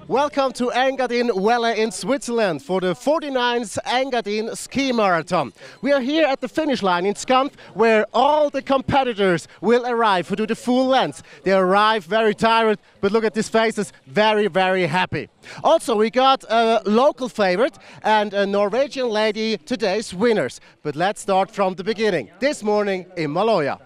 Welcome to Engadin in Switzerland for the 49th Engadin Skimarathon. We are here at the finish line in Scamp where all the competitors will arrive who do the full length. They arrive very tired, but look at these faces, very, very happy. Also, we got a local favorite and a Norwegian lady, today's winners. But let's start from the beginning. This morning in Maloja.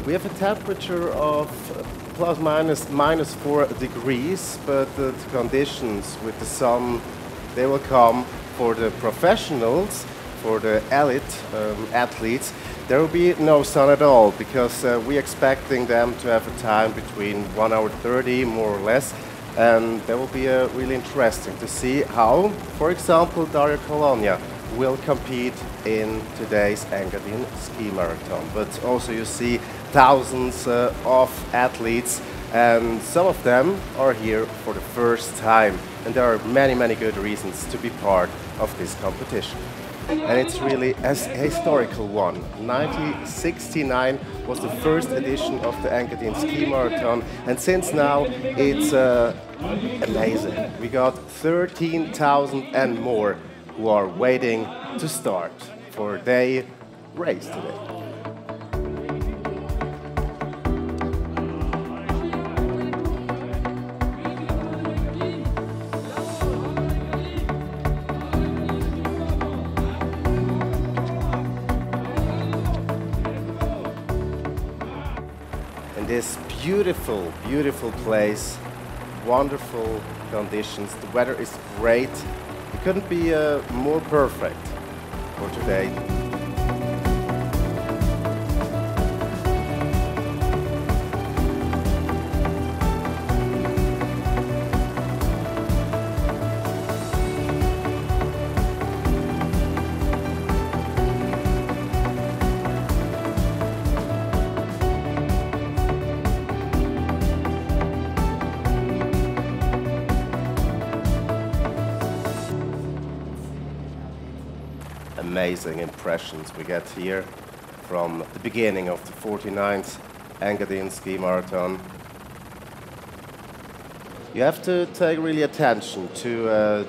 We have a temperature of minus 4 degrees, but the conditions with the sun, they will come for the professionals, for the elite athletes. There will be no sun at all because we're expecting them to have a time between 1 hour 30 more or less, and that will be really interesting to see how, for example, Daria Colonia will compete in today's Engadin Skimarathon. But also you see thousands of athletes, and some of them are here for the first time. And there are many, many good reasons to be part of this competition. And it's really a historical one. 1969 was the first edition of the Engadin Skimarathon, and since now it's amazing. We got 13,000 and more who are waiting to start for their race today. In this beautiful, beautiful place, wonderful conditions, the weather is great. It couldn't be more perfect for today. Amazing impressions we get here from the beginning of the 49th Engadin Skimarathon. You have to take really attention to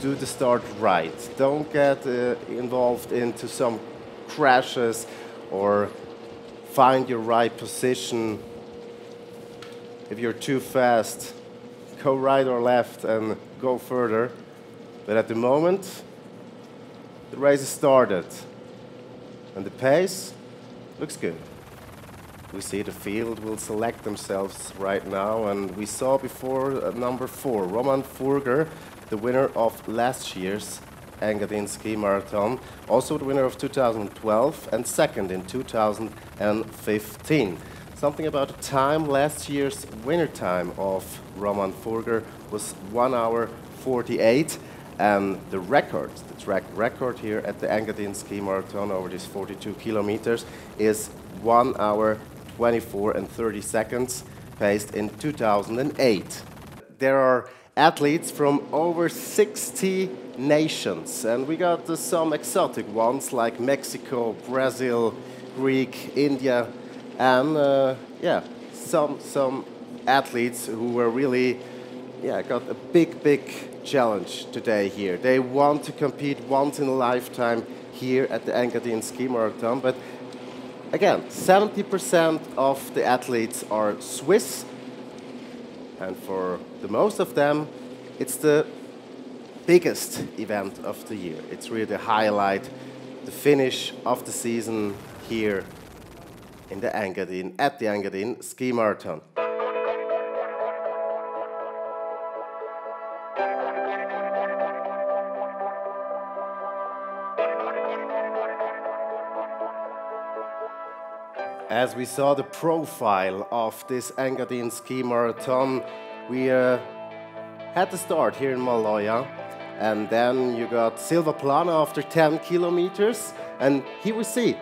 do the start right. Don't get involved into some crashes or find your right position. If you're too fast, go right or left and go further. But at the moment, the race has started, and the pace looks good. We see the field will select themselves right now, and we saw before number 4, Roman Furger, the winner of last year's Engadin Skimarathon, also the winner of 2012 and second in 2015. Something about the time, last year's winner time of Roman Furger was 1 hour 48. And the record, the track record here at the Engadin Skimarathon over these 42 kilometers is 1 hour 24 and 30 seconds, paced in 2008. There are athletes from over 60 nations, and we got some exotic ones like Mexico, Brazil, Greek, India, and some athletes who were really got a big challenge today here. They want to compete once in a lifetime here at the Engadin Skimarathon, but again, 70% of the athletes are Swiss, and for the most of them, it's the biggest event of the year. It's really the highlight, the finish of the season here in the Engadin, at the Engadin Skimarathon. As we saw the profile of this Engadin Skimarathon, we had the start here in Maloja, and then you got Silva Plana after 10 kilometers, and here we see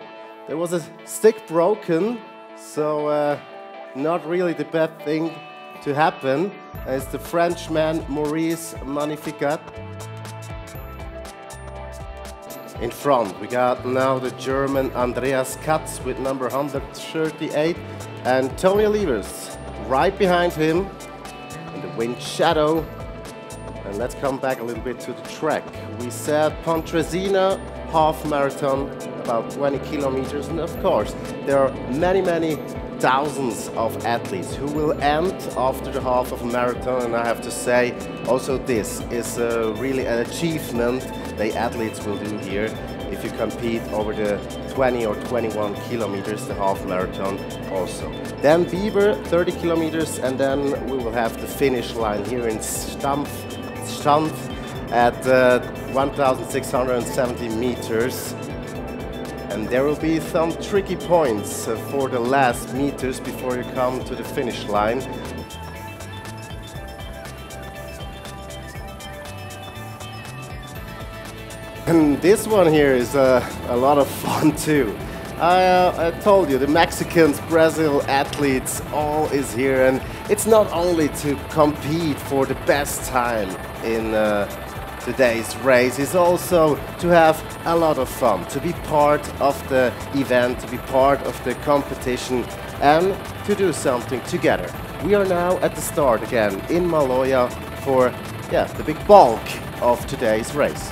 there was a stick broken, so not really the bad thing to happen. It's the Frenchman Maurice Magnificat. In front, we got now the German Andreas Katz with number 138 and Tony Levers right behind him in the wind shadow. And let's come back a little bit to the track. We said Pontresina half marathon, about 20 kilometers, and of course there are many thousands of athletes who will end after the half of a marathon, and I have to say also this is really an achievement the athletes will do here if you compete over the 20 or 21 kilometers, the half marathon also. Then Bieber 30 kilometers, and then we will have the finish line here in Stampf at 1,670 meters. And there will be some tricky points for the last meters before you come to the finish line. And this one here is a lot of fun too. I told you, the Mexicans, Brazil athletes, all is here, and it's not only to compete for the best time in today's race, it's also to have a lot of fun, to be part of the event, to be part of the competition, and to do something together. We are now at the start again in Maloja for the big bulk of today's race.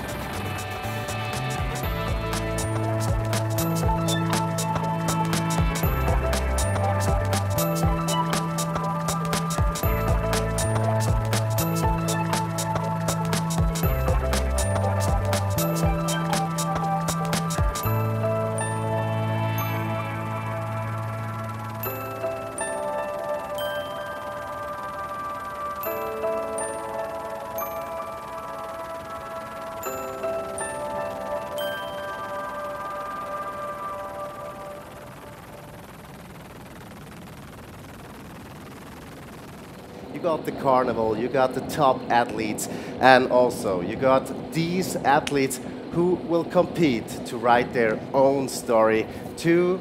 You got the carnival, you got the top athletes, and also you got these athletes who will compete to write their own story, to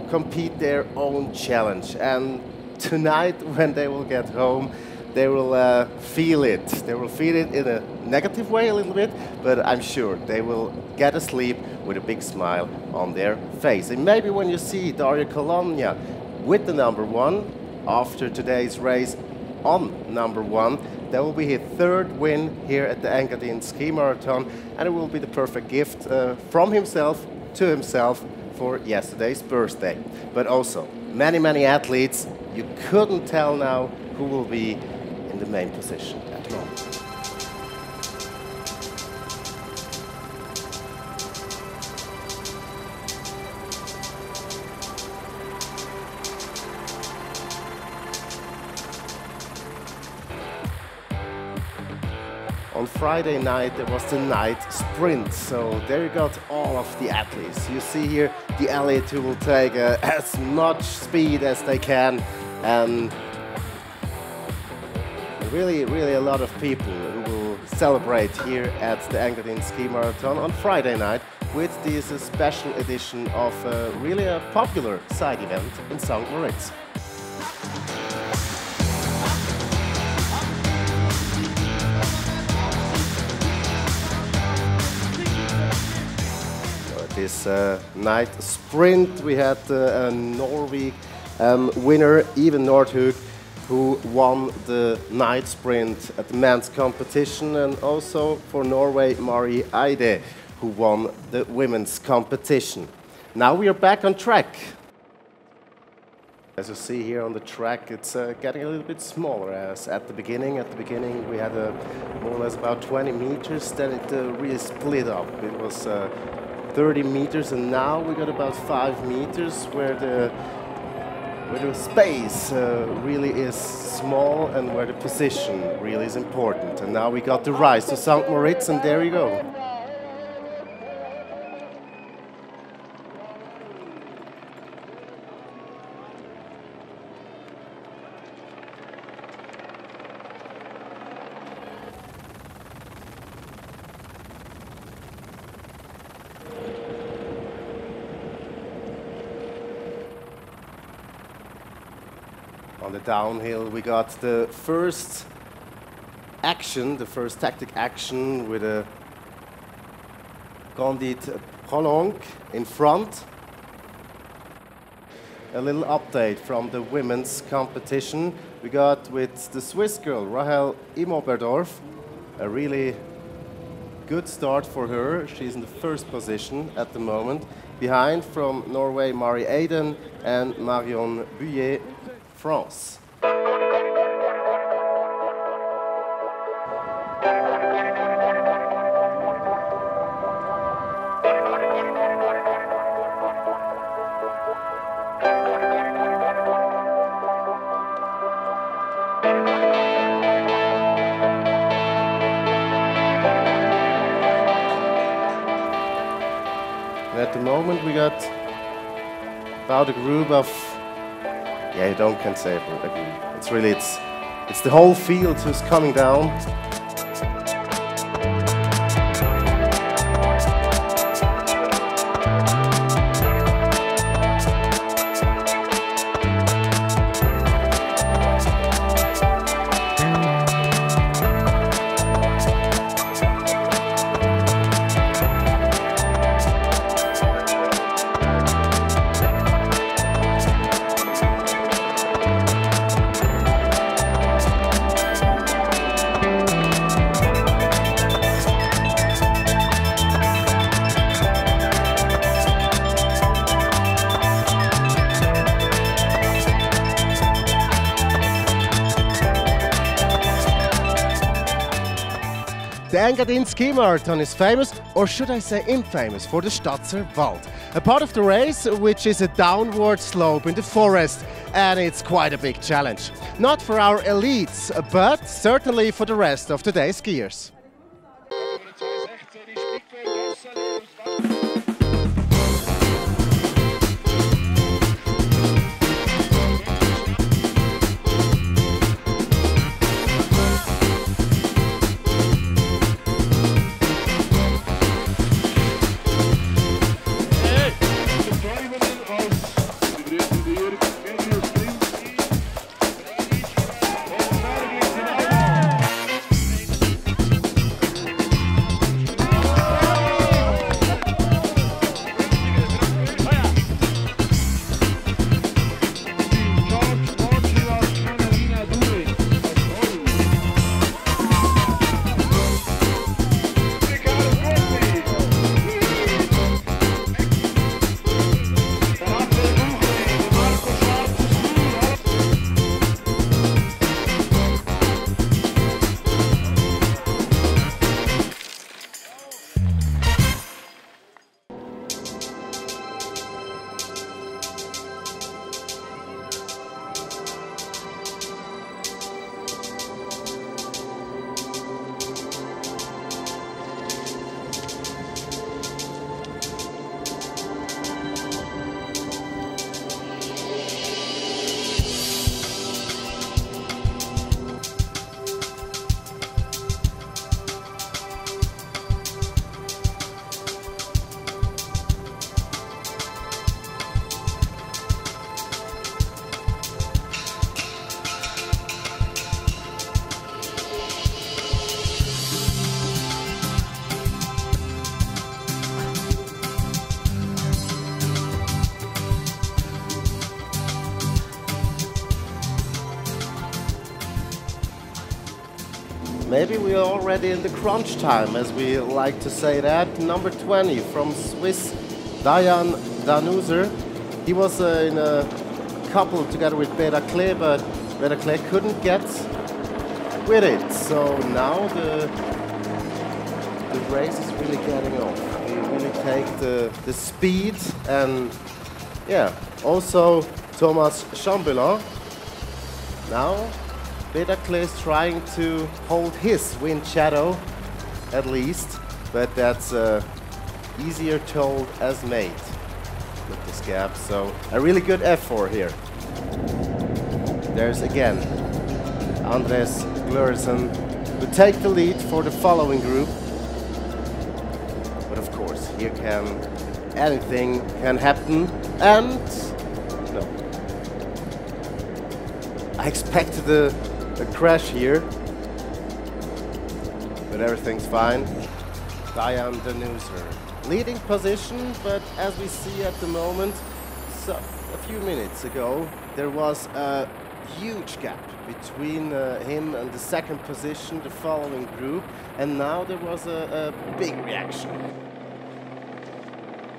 compete their own challenge. And tonight, when they will get home, they will feel it. They will feel it in a negative way a little bit, but I'm sure they will get asleep with a big smile on their face. And maybe when you see Daria Colonia with the number 1, after today's race on number 1, there will be his 3rd win here at the Engadin Skimarathon, and it will be the perfect gift from himself to himself for yesterday's birthday. But also, many athletes, you couldn't tell now who will be in the main position at the moment. On Friday night there was the night sprint, so there you got all of the athletes. You see here the elite who will take as much speed as they can, and really a lot of people who will celebrate here at the Engadin Skimarathon on Friday night with this special edition of really a popular side event in St. Moritz. This night sprint, we had a Norway winner, Even Nordhug, who won the night sprint at the men's competition, and also for Norway, Mari Eide, who won the women's competition. Now we are back on track. As you see here on the track, it's getting a little bit smaller as at the beginning. At the beginning we had more or less about 20 meters, then it really split up. It was 30 meters, and now we got about 5 meters where the space really is small and where the position really is important. And now we got the rise to St. Moritz, and there you go. On the downhill, we got the first action, the first tactic action with a Condit Prolong in front. A little update from the women's competition. We got with the Swiss girl, Rahel Imoberdorf, a really good start for her. She's in the first position at the moment. Behind from Norway, Marie Aiden and Marion Buyer, France. At the moment we got about a group of, yeah, you can't say a group. It's really, it's the whole field who's coming down. The Engadin Skimarathon is famous, or should I say infamous, for the Stadtzer Wald. A part of the race which is a downward slope in the forest, and it's quite a big challenge. Not for our elites, but certainly for the rest of today's skiers. Maybe we are already in the crunch time, as we like to say that. Number 20 from Swiss, Dayan Danuser. He was in a couple together with Beda Klee, but Beda Klee couldn't get with it. So now the race is really getting off. We really take the speed, and yeah, also Thomas Chambelin. Now Beda Klee is trying to hold his wind shadow, at least, but that's easier told as made with this gap. So a really good effort here. There's again Andres Glursen who take the lead for the following group. But of course, here anything can happen, and no, I expected a crash here, but everything's fine. Diane Danuser. Leading position, but as we see at the moment, so a few minutes ago, there was a huge gap between him and the second position, the following group, and now there was a big reaction.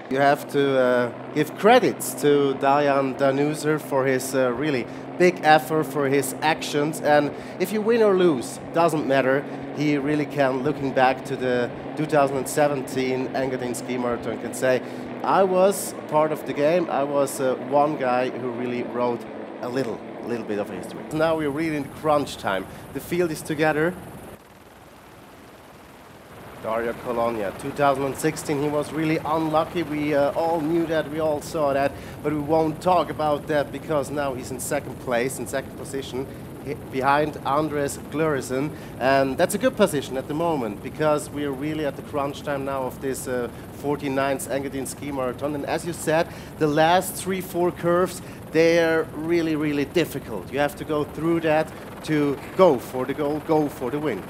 You have to give credits to Diane Danuser for his really big effort, for his actions, and if you win or lose, doesn't matter. He really can, looking back to the 2017 Engadin Skimarathon, can say, I was part of the game. I was one guy who really wrote a little bit of history. Now we're really in crunch time. The field is together. Dario Colonia, 2016, he was really unlucky. We all knew that, we all saw that, but we won't talk about that because now he's in second place, in second position, behind Andres Glurison, and that's a good position at the moment because we are really at the crunch time now of this 49th Engadin Skimarathon. And as you said, the last 3-4 curves, they're really difficult. You have to go through that to go for the goal, go for the win.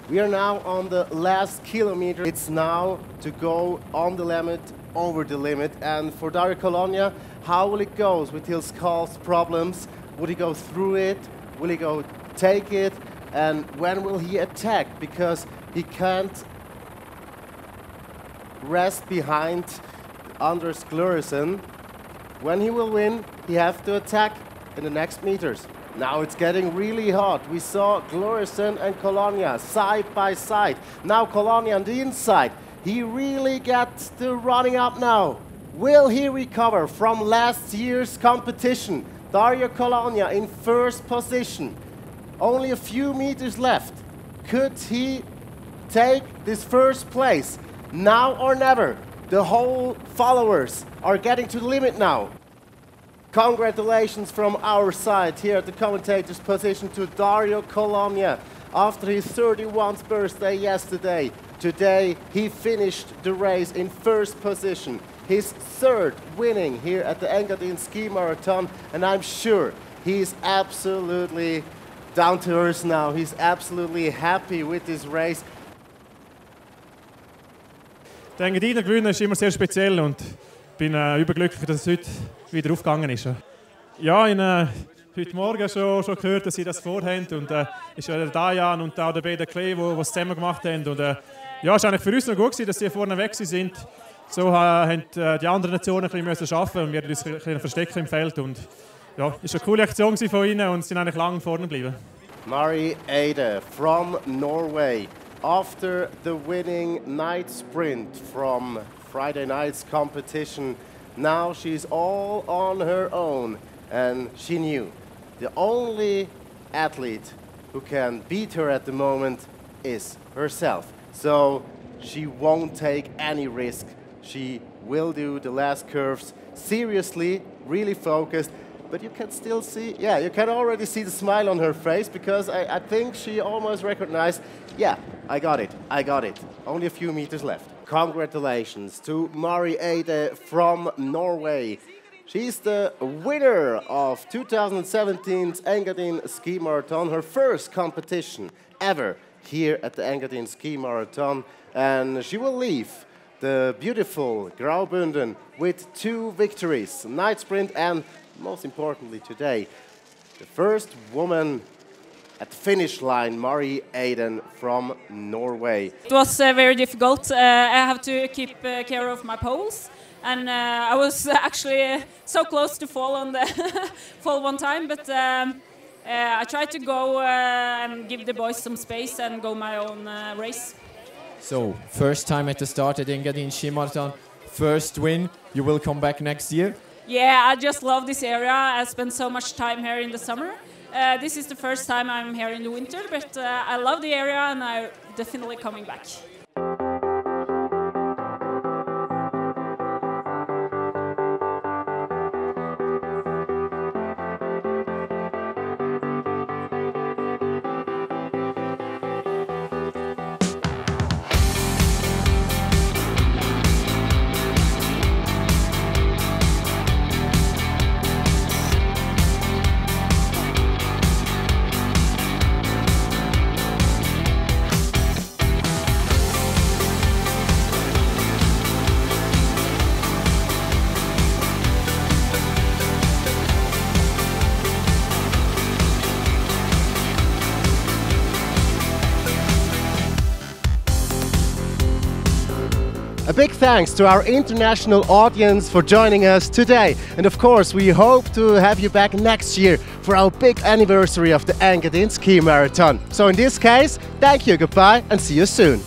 We are now on the last kilometer. It's now to go on the limit, over the limit. And for Dario Colonia, how will it go with his calves problems? Will he go through it? Will he go take it? And when will he attack? Because he can't rest behind Anders Glurison. When he will win, he has to attack in the next meters. Now it's getting really hot. We saw Glurison and Colonia side by side. Now Colonia on the inside. He really gets the running up now. Will he recover from last year's competition? Dario Colonia in first position. Only a few meters left. Could he take this first place? Now or never. The whole followers are getting to the limit now. Congratulations from our side here at the commentator's position to Dario Colonia. After his 31st birthday yesterday, today he finished the race in first position. His third winning here at the Engadin Skimarathon, and I'm sure he's absolutely down to earth now. He's absolutely happy with this race. Der Engadiner Gewinnen ist immer sehr speziell und bin überglücklich, dass es heute wieder aufgegangen ist. Ja, ich habe heute Morgen schon gehört, dass sie das vorhaben und ist ja der Dayan und auch der Beda Klee, die es zusammen gemacht haben. Und ja, es war eigentlich für uns noch gut, dass sie vorne weg sind. So haben die anderen Nationen ein bisschen arbeiten und wir uns ein bisschen verstecken im Feld. Und ja, es war eine coole Aktion von ihnen und sind eigentlich lange vorne geblieben. Mari Eide from Norway. After the winning night sprint from Friday night's competition, now she's all on her own, and she knew the only athlete who can beat her at the moment is herself. So she won't take any risk. She will do the last curves seriously, really focused, but you can still see, yeah, you can already see the smile on her face because I think she almost recognized, yeah, I got it. Only a few meters left. Congratulations to Mari Eide from Norway. She's the winner of 2017's Engadin Skimarathon, her first competition ever here at the Engadin Skimarathon, and she will leave the beautiful Graubünden with 2 victories, night sprint and, most importantly today, the first woman at the finish line, Mari Eide from Norway. It was very difficult. I have to keep care of my poles, and I was actually so close to fall on the fall one time, but I tried to go and give the boys some space and go my own race. So, first time at the start at Engadin Skimarathon, first win. You will come back next year? Yeah, I just love this area. I spent so much time here in the summer. This is the first time I'm here in the winter, but I love the area and I'm definitely coming back. A big thanks to our international audience for joining us today. And of course, we hope to have you back next year for our big anniversary of the Engadin Ski Marathon. So in this case, thank you, goodbye, and see you soon.